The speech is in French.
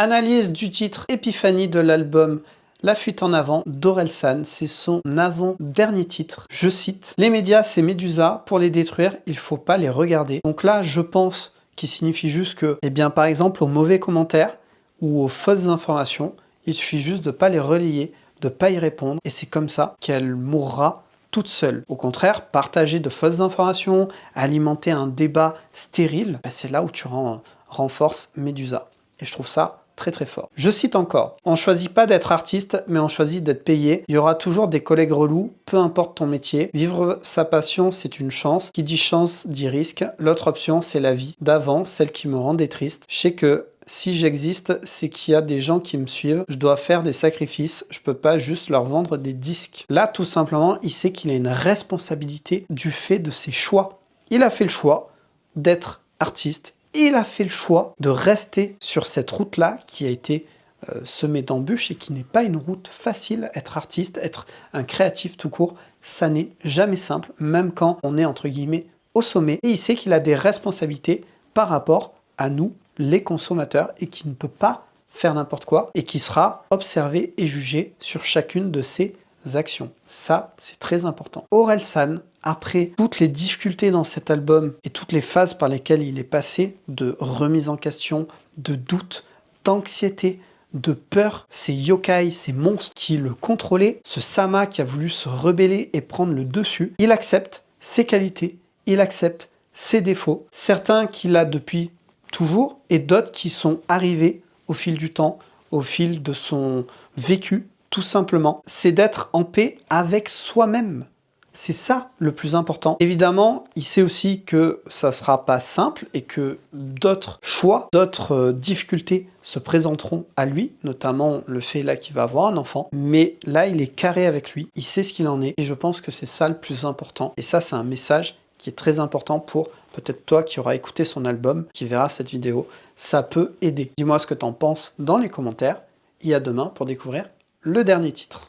Analyse du titre Épiphanie de l'album La fuite en avant d'Orelsan, c'est son avant-dernier titre. Je cite: « Les médias, c'est Médusa, pour les détruire, il faut pas les regarder. » Donc là, je pense qu'il signifie juste que, eh bien, par exemple, aux mauvais commentaires ou aux fausses informations, il suffit juste de pas les relayer, de pas y répondre, et c'est comme ça qu'elle mourra toute seule. Au contraire, partager de fausses informations, alimenter un débat stérile, c'est là où tu renforces Médusa. Et je trouve ça très très fort. Je cite encore: « On choisit pas d'être artiste, mais on choisit d'être payé. Il y aura toujours des collègues relous, peu importe ton métier. Vivre sa passion, c'est une chance. Qui dit chance, dit risque. L'autre option, c'est la vie d'avant, celle qui me rendait triste. Je sais que si j'existe, c'est qu'il y a des gens qui me suivent. Je dois faire des sacrifices. Je peux pas juste leur vendre des disques. » Là, tout simplement, il sait qu'il a une responsabilité du fait de ses choix. Il a fait le choix d'être artiste. Il a fait le choix de rester sur cette route-là qui a été semée d'embûches et qui n'est pas une route facile. Être artiste, être un créatif tout court, ça n'est jamais simple, même quand on est entre guillemets au sommet. Et il sait qu'il a des responsabilités par rapport à nous, les consommateurs, et qu'il ne peut pas faire n'importe quoi et qui sera observé et jugé sur chacune de ses actions. Ça, c'est très important. Orelsan, après toutes les difficultés dans cet album et toutes les phases par lesquelles il est passé, de remise en question, de doute, d'anxiété, de peur, ces yokai, ces monstres qui le contrôlaient, ce Sama qui a voulu se rebeller et prendre le dessus, il accepte ses qualités, il accepte ses défauts, certains qu'il a depuis toujours et d'autres qui sont arrivés au fil du temps, au fil de son vécu. Tout simplement, c'est d'être en paix avec soi-même. C'est ça le plus important. Évidemment, il sait aussi que ça ne sera pas simple et que d'autres choix, d'autres difficultés se présenteront à lui, notamment le fait là qu'il va avoir un enfant. Mais là, il est carré avec lui, il sait ce qu'il en est et je pense que c'est ça le plus important. Et ça, c'est un message qui est très important pour peut-être toi qui auras écouté son album, qui verra cette vidéo. Ça peut aider. Dis-moi ce que tu en penses dans les commentaires et à demain pour découvrir le dernier titre.